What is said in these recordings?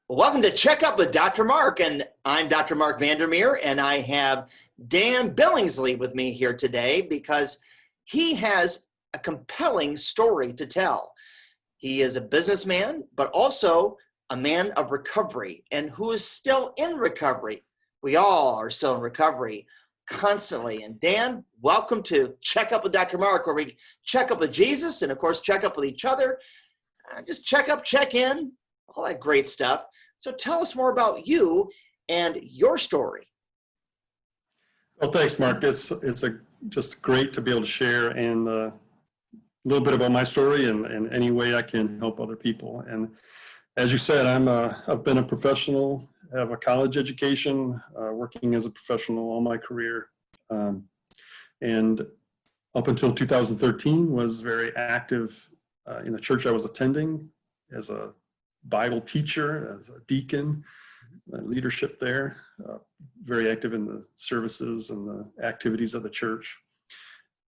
Well, welcome to Check Up with Dr. Mark, and I'm Dr. Mark Vandermeer, and I have Dan Billingsley with me here today because he has a compelling story to tell. He is a businessman, but also a man of recovery, and who is still in recovery. We all are still in recovery constantly. And Dan, welcome to Check Up with Dr. Mark, where we check up with Jesus and, of course, check up with each other. Just check up, check in, all that great stuff. So tell us more about you and your story. Well, thanks, Mark. It's just great to be able to share and a little bit about my story and any way I can help other people. And as you said, I've been a professional, have a college education, working as a professional all my career, and up until 2013 was very active in the church I was attending as a Bible teacher, as a deacon, leadership there, very active in the services and the activities of the church.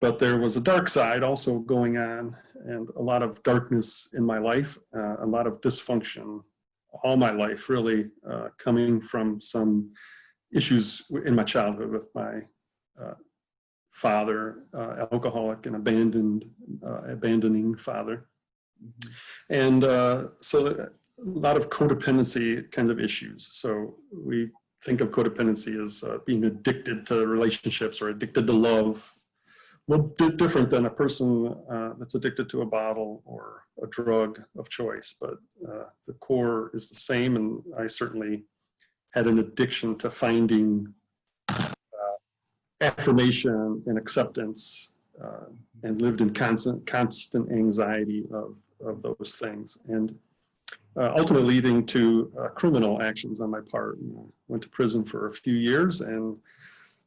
But there was a dark side also going on, and a lot of darkness in my life, a lot of dysfunction all my life, really, coming from some issues in my childhood with my father, alcoholic and abandoning father. And so a lot of codependency kind of issues. So we think of codependency as being addicted to relationships or addicted to love. A little bit different than a person that's addicted to a bottle or a drug of choice, but the core is the same. And I certainly had an addiction to finding affirmation and acceptance, and lived in constant anxiety of those things, and ultimately leading to criminal actions on my part. And went to prison for a few years, and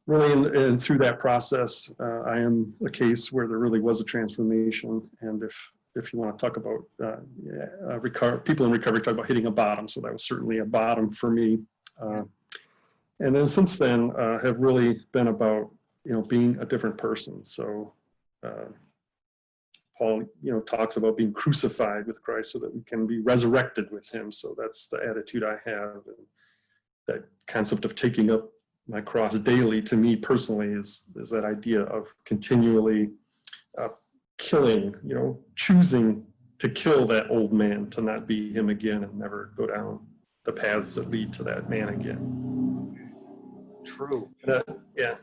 really, and through that process, I am a case where there really was a transformation. And if you want to talk about people in recovery talk about hitting a bottom, so that was certainly a bottom for me. And then since then, have really been about being a different person. So Paul talks about being crucified with Christ so that we can be resurrected with him. So that's the attitude I have, and that concept of taking up my cross daily, to me personally, is that idea of continually killing, choosing to kill that old man, to not be him again and never go down the paths that lead to that man again. True. Yeah.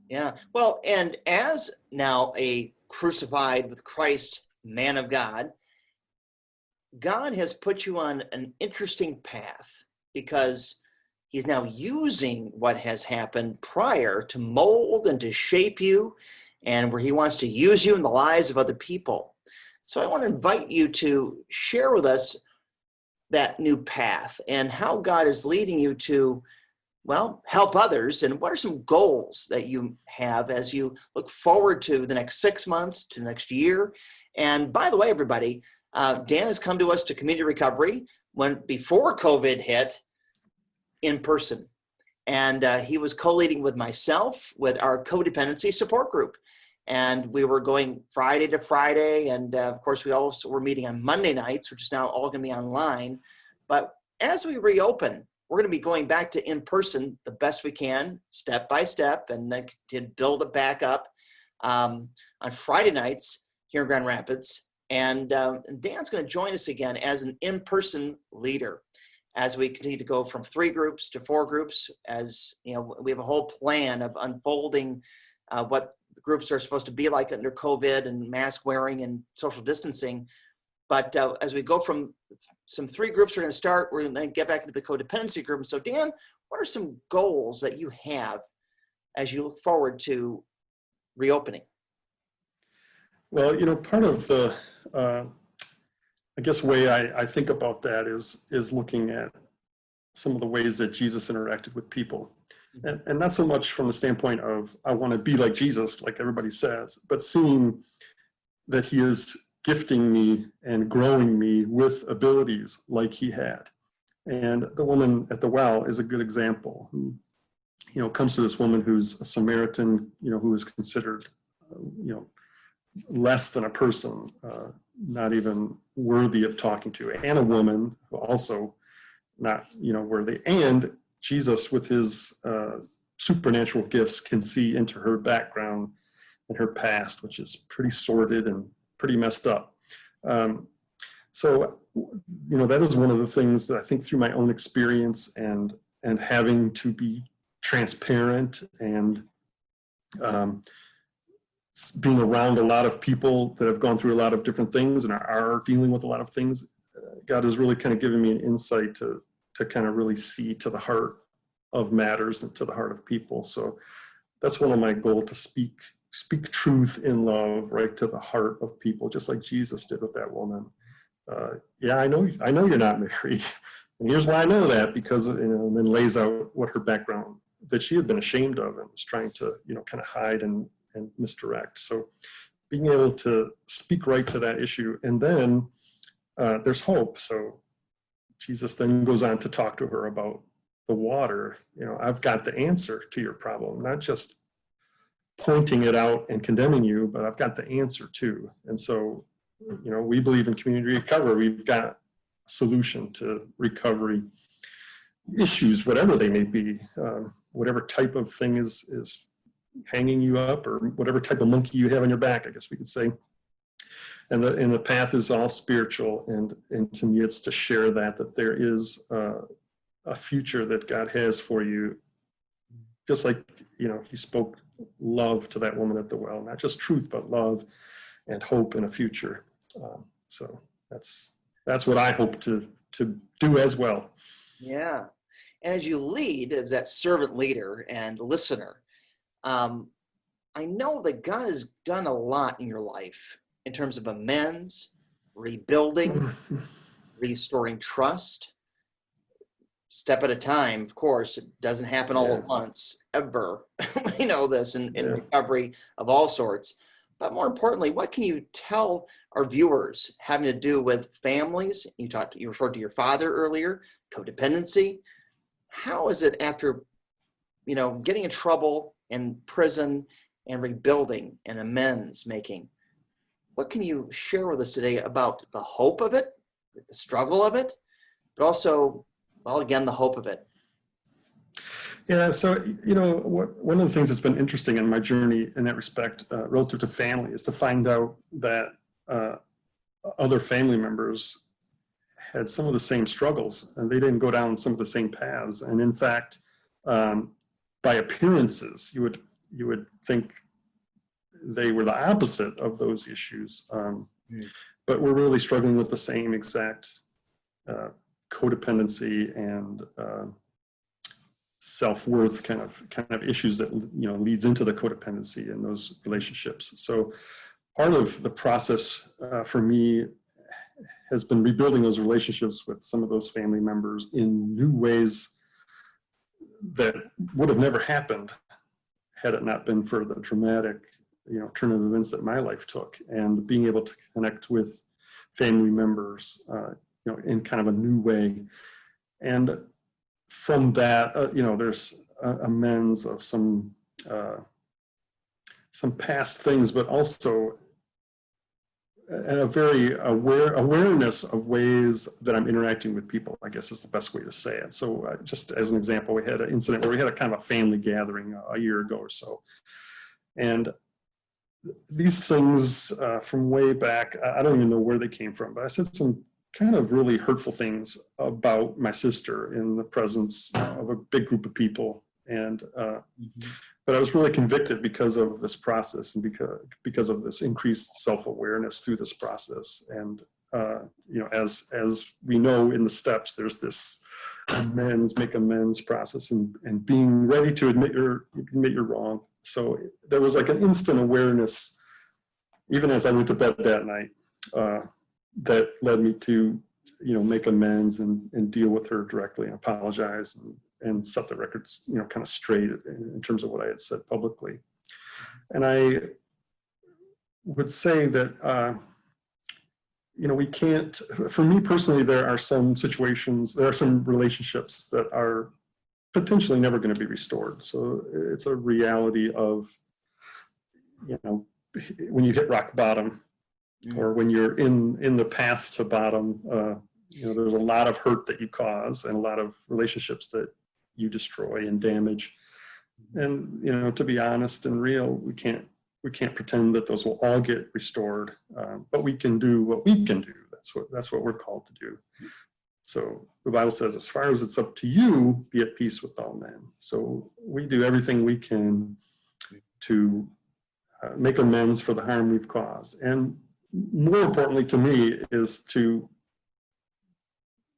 Yeah. Well, and as now a crucified with Christ man of God, God has put you on an interesting path, because he's now using what has happened prior to mold and to shape you, and where he wants to use you in the lives of other people. So I want to invite you to share with us that new path and how God is leading you to, well, help others. And what are some goals that you have as you look forward to the next 6 months, to the next year? And by the way, everybody, Dan has come to us to Community Recovery before COVID hit, in person. And he was co-leading with myself with our codependency support group. And we were going Friday to Friday. And of course, we also were meeting on Monday nights, which is now all going to be online. But as we reopen, we're going to be going back to in-person the best we can, step by step, and then to build it back up on Friday nights here in Grand Rapids. And Dan's going to join us again as an in-person leader as we continue to go from 3 groups to 4 groups. As we have a whole plan of unfolding what the groups are supposed to be like under COVID and mask wearing and social distancing. But as we go from some 3 groups, we're going to start, we're going to get back into the codependency group. And so, Dan, what are some goals that you have as you look forward to reopening? Well, part of the, I guess, way I think about that is looking at some of the ways that Jesus interacted with people. And not so much from the standpoint of, I want to be like Jesus, like everybody says, but seeing that he is gifting me and growing me with abilities like he had. And the woman at the well is a good example, who, comes to this woman who's a Samaritan, who is considered, less than a person, not even worthy of talking to, and a woman who also not, worthy. And Jesus, with his supernatural gifts, can see into her background and her past, which is pretty sordid and pretty messed up. So, that is one of the things that I think through my own experience and having to be transparent and being around a lot of people that have gone through a lot of different things and are dealing with a lot of things, God has really kind of given me an insight to kind of really see to the heart of matters and to the heart of people. So that's one of my goals, to speak truth in love right to the heart of people, just like Jesus did with that woman. Yeah, I know you're not married. And here's why I know that, because, and then lays out what her background that she had been ashamed of and was trying to, kind of hide and misdirect. So being able to speak right to that issue. And then there's hope. So Jesus then goes on to talk to her about the water. I've got the answer to your problem, not just pointing it out and condemning you, but I've got the answer too. And so, we believe in community recovery. We've got a solution to recovery issues, whatever they may be, whatever type of thing is hanging you up, or whatever type of monkey you have on your back, I guess we could say. And the path is all spiritual. And to me, it's to share that there is a future that God has for you. Just like, he spoke love to that woman at the well, not just truth, but love and hope and a future. So that's what I hope to do as well. Yeah. And as you lead as that servant leader and listener, I know that God has done a lot in your life in terms of amends, rebuilding, restoring trust, step at a time. Of course, it doesn't happen all at once, ever. We know this in recovery of all sorts. But more importantly, what can you tell our viewers having to do with families? You referred to your father earlier, codependency. How is it after, getting in trouble and prison and rebuilding and amends making? What can you share with us today about the hope of it, the struggle of it, but also, well, again, the hope of it? Yeah, so, one of the things that's been interesting in my journey in that respect, relative to family, is to find out that other family members had some of the same struggles, and they didn't go down some of the same paths. And in fact, by appearances, you would think they were the opposite of those issues, but we're really struggling with the same exact codependency and self-worth kind of issues that leads into the codependency in those relationships. So part of the process for me has been rebuilding those relationships with some of those family members in new ways that would have never happened had it not been for the dramatic, turn of events that my life took, and being able to connect with family members, in kind of a new way. And from that, there's amends of some past things, but also a very awareness of ways that I'm interacting with people, I guess is the best way to say it. So just as an example, we had an incident where we had a kind of a family gathering a year ago or so. And these things from way back, I don't even know where they came from, but I said some kind of really hurtful things about my sister in the presence of a big group of people. And but I was really convicted because of this process, and because of this increased self-awareness through this process. And as we know in the steps, there's this make amends process, and being ready to admit you're wrong. So there was like an instant awareness, even as I went to bed that night, that led me to make amends and deal with her directly and apologize and set the records kind of straight in terms of what I had said publicly. And I would say that we can't, for me personally, there are some relationships that are potentially never going to be restored. So it's a reality of when you hit rock bottom, Mm. or when you're in the path to bottom, there's a lot of hurt that you cause and a lot of relationships that you destroy and damage. And, to be honest and real, we can't pretend that those will all get restored, but we can do what we can do. That's what we're called to do. So the Bible says, as far as it's up to you, be at peace with all men. So we do everything we can to make amends for the harm we've caused. And more importantly to me is to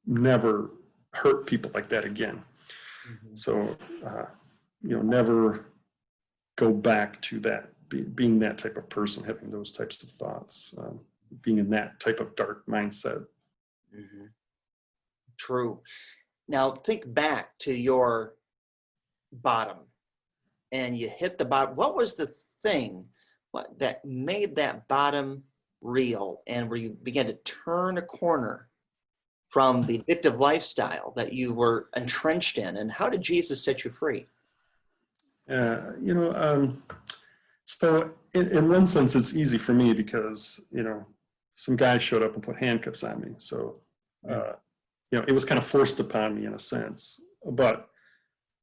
never hurt people like that again. Mm-hmm. So, never go back to that, being that type of person, having those types of thoughts, being in that type of dark mindset. Mm-hmm. True. Now think back to your bottom, and you hit the bottom. What was the thing that made that bottom real, and where you began to turn a corner from the addictive lifestyle that you were entrenched in? And how did Jesus set you free? So in one sense, it's easy for me because, some guy showed up and put handcuffs on me. So, it was kind of forced upon me in a sense. But,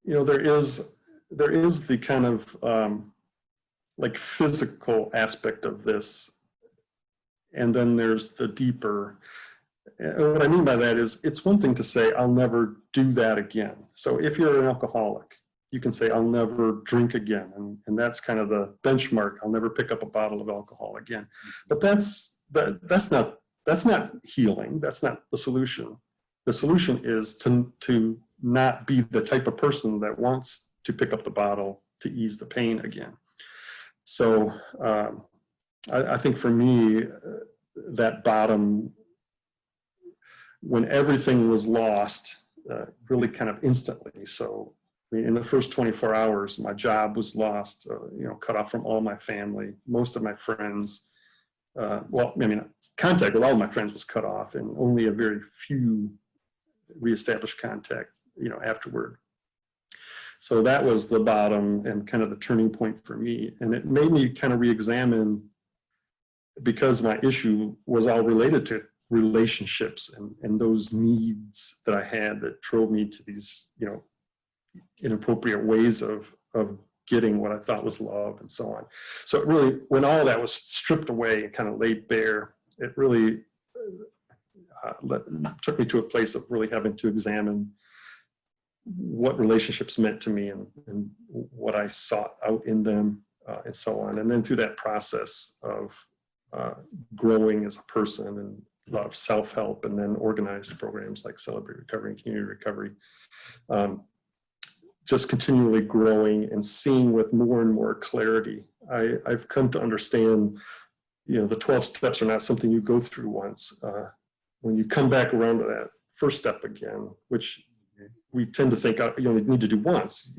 there is the kind of like physical aspect of this. And then there's the deeper. And what I mean by that is, it's one thing to say, I'll never do that again. So if you're an alcoholic, you can say, I'll never drink again. And that's kind of the benchmark. I'll never pick up a bottle of alcohol again. But that's not healing. That's not the solution. The solution is to not be the type of person that wants to pick up the bottle to ease the pain again. So I think for me, that bottom, when everything was lost, really kind of instantly. So in the first 24 hours, my job was lost, cut off from all my family, most of my friends. Contact with all of my friends was cut off, and only a very few reestablished contact, afterward. So that was the bottom and kind of the turning point for me. And it made me kind of re-examine, because my issue was all related to relationships and those needs that I had that drove me to these, inappropriate ways of getting what I thought was love and so on. So it really, when all that was stripped away and kind of laid bare, it really took me to a place of really having to examine what relationships meant to me and what I sought out in them, and so on. And then through that process of growing as a person and a lot of self-help, and then organized programs like Celebrate Recovery and Community Recovery, just continually growing and seeing with more and more clarity. I've come to understand, the 12 steps are not something you go through once. When you come back around to that first step again, which we tend to think you only need to do once,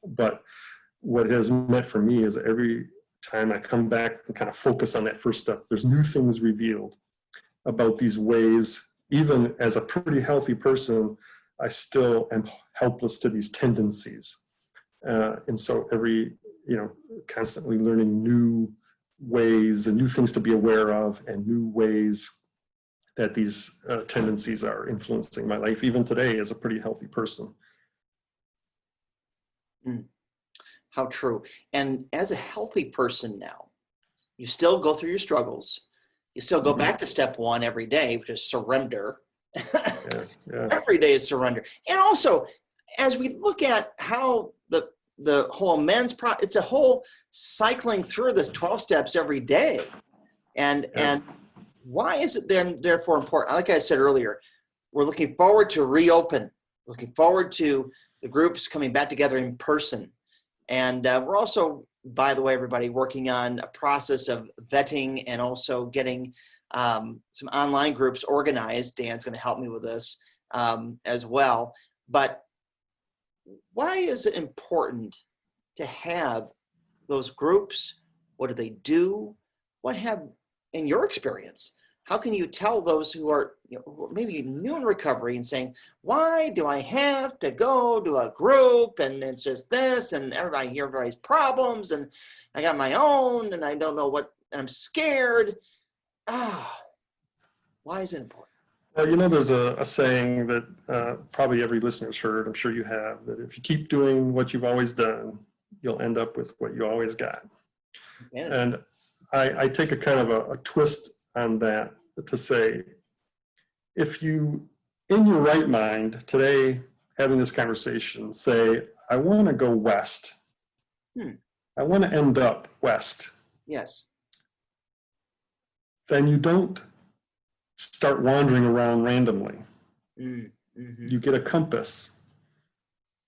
but what it has meant for me is every time I come back and kind of focus on that first step, there's new things revealed about these ways. Even as a pretty healthy person, I still am helpless to these tendencies. And so constantly learning new ways and new things to be aware of, and new ways that these tendencies are influencing my life, even today as a pretty healthy person. How true. And as a healthy person now, you still go through your struggles. You still go back to step one every day, which is surrender. Yeah. Every day is surrender. And also, as we look at how the whole amends it's a whole cycling through this 12 steps every day. And why is it then therefore important? Like I said earlier, we're looking forward to reopen, looking forward to the groups coming back together in person. And we're also, by the way, everybody, working on a process of vetting and also getting some online groups organized. Dan's going to help me with this as well. But why is it important to have those groups? What do they do? What have, in your experience, how can you tell those who are maybe new in recovery and saying, why do I have to go to a group and it's just this, and everybody hear everybody's problems, and I got my own and I don't know what, and I'm scared. Ah, why is it important? Well, there's a saying that probably every listener's heard, I'm sure you have, that if you keep doing what you've always done, you'll end up with what you always got. Yeah. And I take a kind of a twist on that to say, if you, in your right mind today, having this conversation, say, I want to go west. I want to end up west. Yes. Then you don't start wandering around randomly. Mm-hmm. You get a compass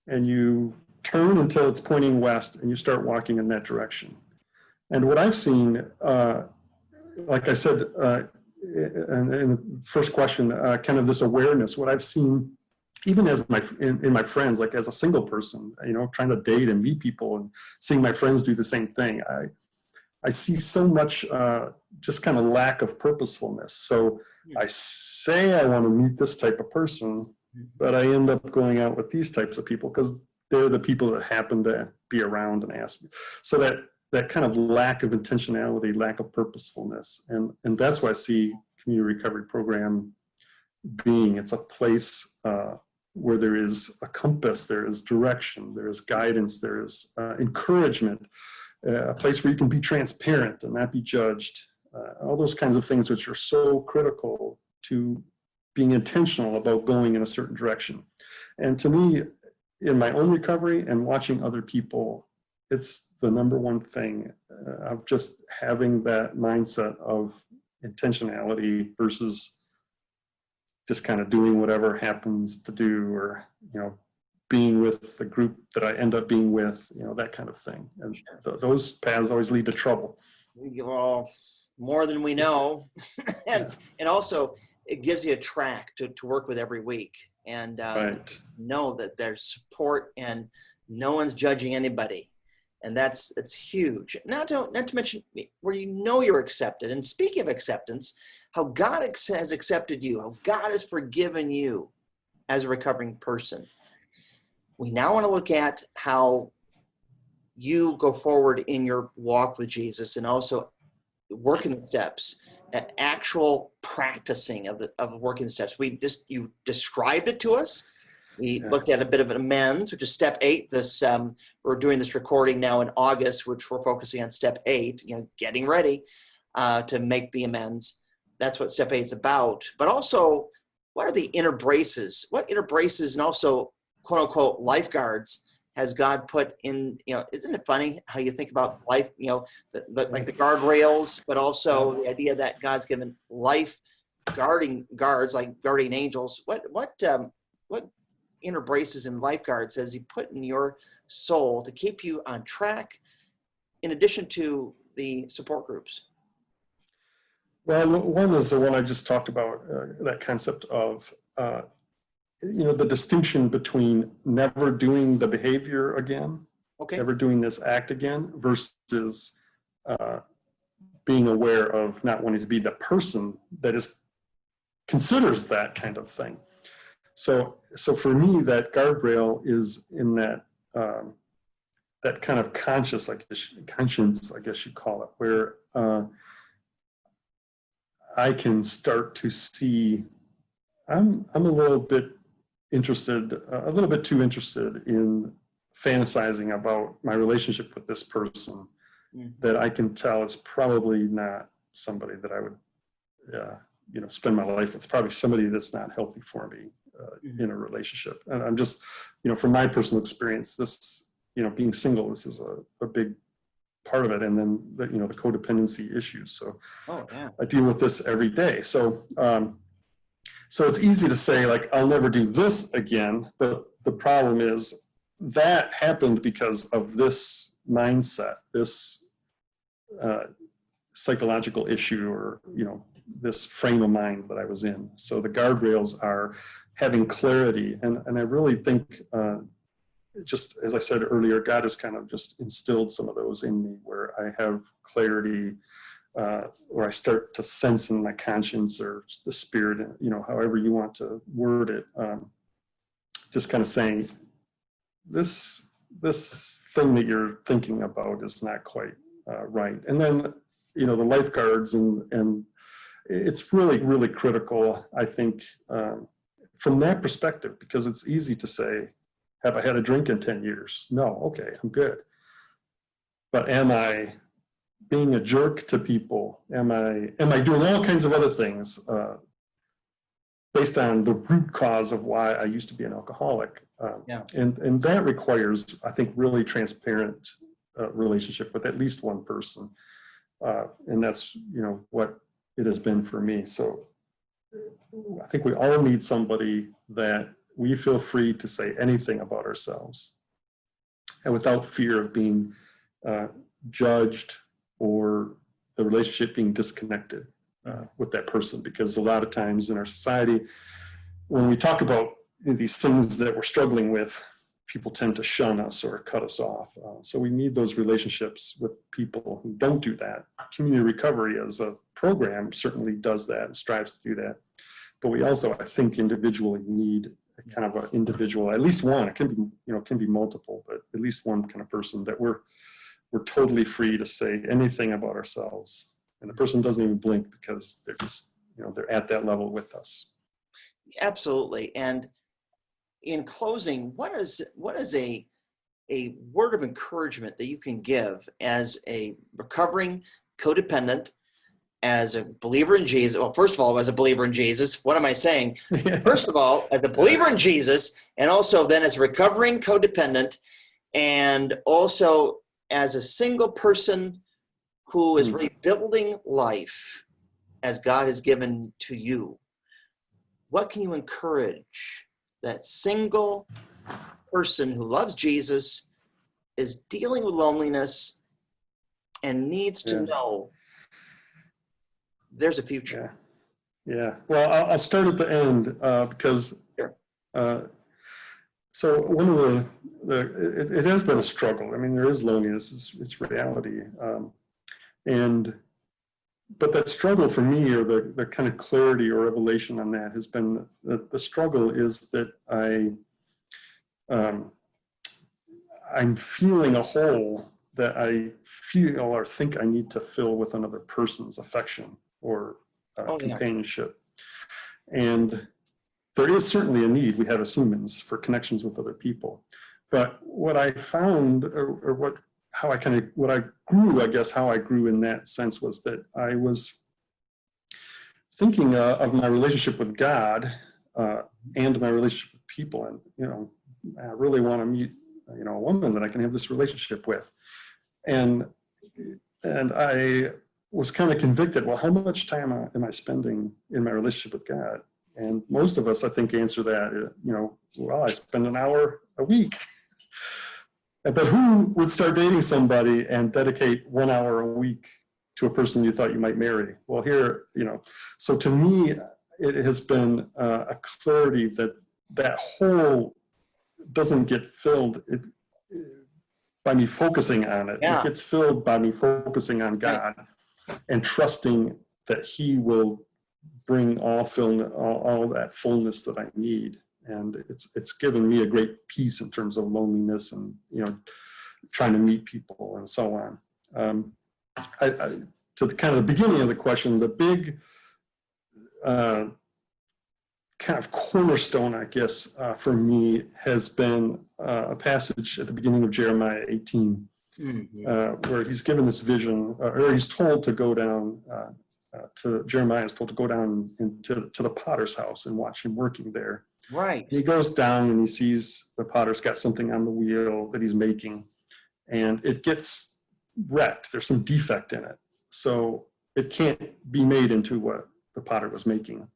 and you turn until it's pointing west and you start walking in that direction. And what I've seen, like I said, in the first question, kind of this awareness, what I've seen, even as in my friends, like as a single person, trying to date and meet people and seeing my friends do the same thing, I see so much just kind of lack of purposefulness. So I say I want to meet this type of person, but I end up going out with these types of people because they're the people that happen to be around and ask me. So that kind of lack of intentionality, lack of purposefulness. And that's why I see community recovery program being, it's a place where there is a compass, there is direction, there is guidance, there is encouragement, a place where you can be transparent and not be judged. All those kinds of things which are so critical to being intentional about going in a certain direction. And to me, in my own recovery and watching other people, it's the number one thing of just having that mindset of intentionality versus just kind of doing whatever happens to do, or, being with the group that I end up being with, that kind of thing. And those paths always lead to trouble. We give all more than we know. and also it gives you a track to work with every week, and Right. know that there's support and no one's judging anybody. And that's huge. Not to mention where you're accepted. And speaking of acceptance, how God has accepted you, how God has forgiven you as a recovering person. We now want to look at how you go forward in your walk with Jesus, and also working the steps, actual practicing of working the steps. You described it to us. We looked at a bit of an amends, which is step 8. We're doing this recording now in August, which we're focusing on step 8, getting ready to make the amends. That's what step 8 is about. But also, what are the inner braces? What inner braces and also, quote unquote, lifeguards has God put in? Isn't it funny how you think about life, like the guardrails, but also the idea that God's given life guarding guards, like guardian angels. What inner braces and lifeguards has he put in your soul to keep you on track, in addition to the support groups? Well, one is the one I just talked about, that concept of, the distinction between never doing the behavior again, never doing this act again, versus being aware of not wanting to be the person that considers that kind of thing. So for me, that guardrail is in that that kind of conscience, I guess you call it, where I can start to see I'm a little bit too interested in fantasizing about my relationship with this person, that I can tell is probably not somebody that I would spend my life with. Probably somebody that's not healthy for me in a relationship. And I'm just, from my personal experience, this, being single, this is a big part of it. And then the codependency issues. So I deal with this every day. So so it's easy to say, like, I'll never do this again, but the problem is that happened because of this mindset, this psychological issue, or this frame of mind that I was in. So the guardrails are having clarity, and I really think, just as I said earlier, God has kind of just instilled some of those in me, where I have clarity, or I start to sense in my conscience or the spirit, however you want to word it, just kind of saying, this thing that you're thinking about is not quite right. And then, the lifeguards and it's really, really critical, I think, from that perspective, because it's easy to say, have I had a drink in 10 years? No, okay, I'm good. But am I being a jerk to people? Am I doing all kinds of other things based on the root cause of why I used to be an alcoholic? And that requires, I think, really transparent relationship with at least one person. And that's, what it has been for me. So I think we all need somebody that we feel free to say anything about ourselves and without fear of being judged or the relationship being disconnected with that person. Because a lot of times in our society, when we talk about these things that we're struggling with, people tend to shun us or cut us off. So we need those relationships with people who don't do that. Community recovery as a program certainly does that and strives to do that. But we also, I think, individually need a kind of an individual, at least one. It can be, can be multiple, but at least one kind of person that we're totally free to say anything about ourselves. And the person doesn't even blink because they're just, they're at that level with us. Absolutely. And in closing, what is a word of encouragement that you can give as a recovering codependent, as a believer in Jesus? Well, first of all, as a believer in Jesus, what am I saying? First of all, as a believer in Jesus, and also then as a recovering codependent, and also as a single person who is rebuilding life as God has given to you. What can you encourage that single person who loves Jesus, is dealing with loneliness, and needs to know there's a future? Yeah. Well, I'll start at the end because so one of it has been a struggle. I mean, there is loneliness; it's reality, but that struggle for me, or the kind of clarity or revelation on that, has been the struggle is that I'm feeling a hole that I feel or think I need to fill with another person's affection or companionship. And there is certainly a need we have as humans for connections with other people. But what I found, or how I grew in that sense, was that I was thinking of my relationship with God and my relationship with people. And, I really want to meet, a woman that I can have this relationship with. And I was kind of convicted, well, how much time am I spending in my relationship with God? And most of us, I think, answer that, well, I spend an hour a week. But who would start dating somebody and dedicate 1 hour a week to a person you thought you might marry? Well, here, so to me, it has been a clarity that hole doesn't get filled by me focusing on it. It gets filled by me focusing on God and trusting that He will bring all that fullness that I need. And it's given me a great peace in terms of loneliness and trying to meet people and so on. To the kind of the beginning of the question, the big kind of cornerstone, I guess, for me has been a passage at the beginning of Jeremiah 18, where he's given this vision, or he's told to go down. Jeremiah is told to go down to the potter's house and watch him working there. Right. He goes down and he sees the potter's got something on the wheel that he's making, and it gets wrecked. There's some defect in it, so it can't be made into what the potter was making.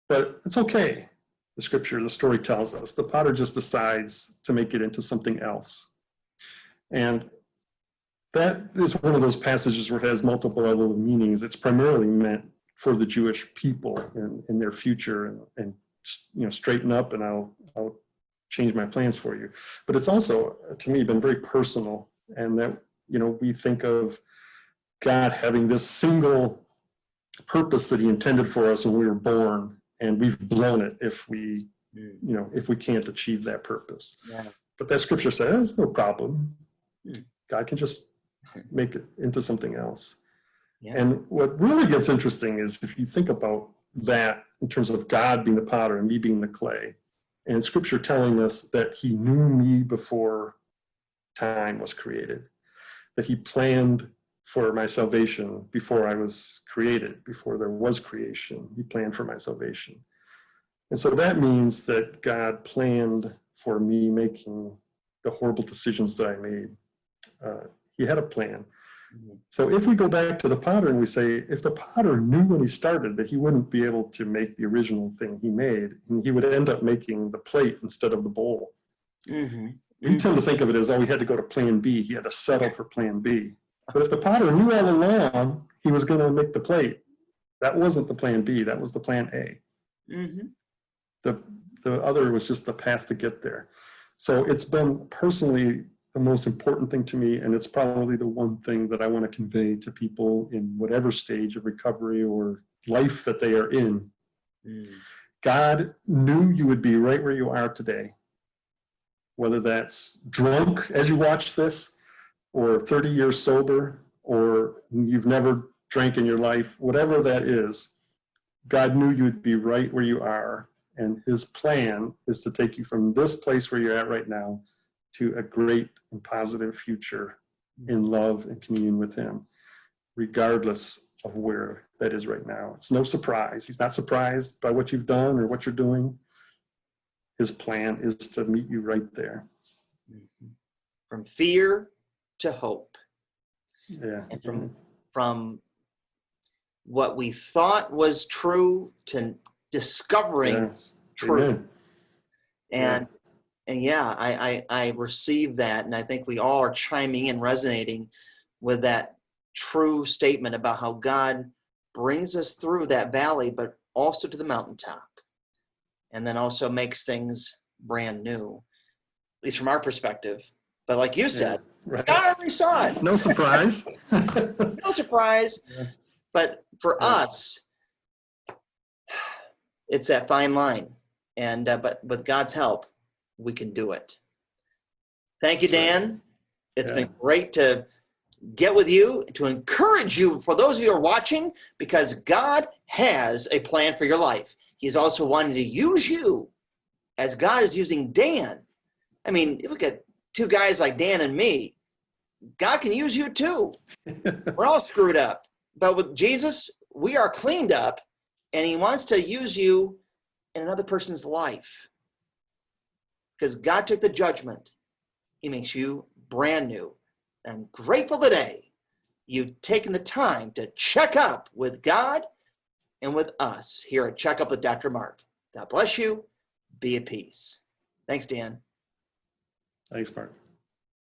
But it's okay. The story tells us the potter just decides to make it into something else, and that is one of those passages where it has multiple level of meanings. It's primarily meant for the Jewish people in their future, and straighten up, and I'll change my plans for you. But it's also, to me, been very personal, and that we think of God having this single purpose that He intended for us when we were born, and we've blown it if we can't achieve that purpose. Yeah. But that scripture says no problem. God can just make it into something else. Yeah. And what really gets interesting is if you think about that in terms of God being the potter and me being the clay, and scripture telling us that he knew me before time was created, that he planned for my salvation before I was created, before there was creation. He planned for my salvation. And so that means that God planned for me making the horrible decisions that I made. He had a plan. So if we go back to the potter and we say, if the potter knew when he started that he wouldn't be able to make the original thing he made, and he would end up making the plate instead of the bowl. Mm-hmm. We tend to think of it as, oh, he had to go to plan B. He had to settle for plan B. But if the potter knew all along he was going to make the plate, that wasn't the plan B. That was the plan A. Mm-hmm. The other was just the path to get there. So it's been personally the most important thing to me, and it's probably the one thing that I want to convey to people in whatever stage of recovery or life that they are in. God knew you would be right where you are today, whether that's drunk as you watch this, or 30 years sober, or you've never drank in your life, whatever that is. God knew you would be right where you are, and his plan is to take you from this place where you're at right now to a great and positive future in love and communion with him, regardless of where that is right now. It's no surprise. He's not surprised by what you've done or what you're doing. His plan is to meet you right there. From fear to hope. Yeah. And from what we thought was true to discovering truth. Amen. And yeah, I received that, and I think we all are chiming and resonating with that true statement about how God brings us through that valley, but also to the mountaintop, and then also makes things brand new, at least from our perspective. But like you said, God already saw it. No surprise. No surprise. Yeah. But for us, it's that fine line. And but with God's help, we can do it. Thank you, Dan. It's been great to get with you, to encourage you, for those of you who are watching, because God has a plan for your life. He's also wanting to use you as God is using Dan. I mean, look at two guys like Dan and me. God can use you too. We're all screwed up. But with Jesus, we are cleaned up, and he wants to use you in another person's life. Because God took the judgment. He makes you brand new. I'm grateful today you've taken the time to check up with God and with us here at Check Up with Dr. Mark. God bless you. Be at peace. Thanks, Dan. Thanks, Mark.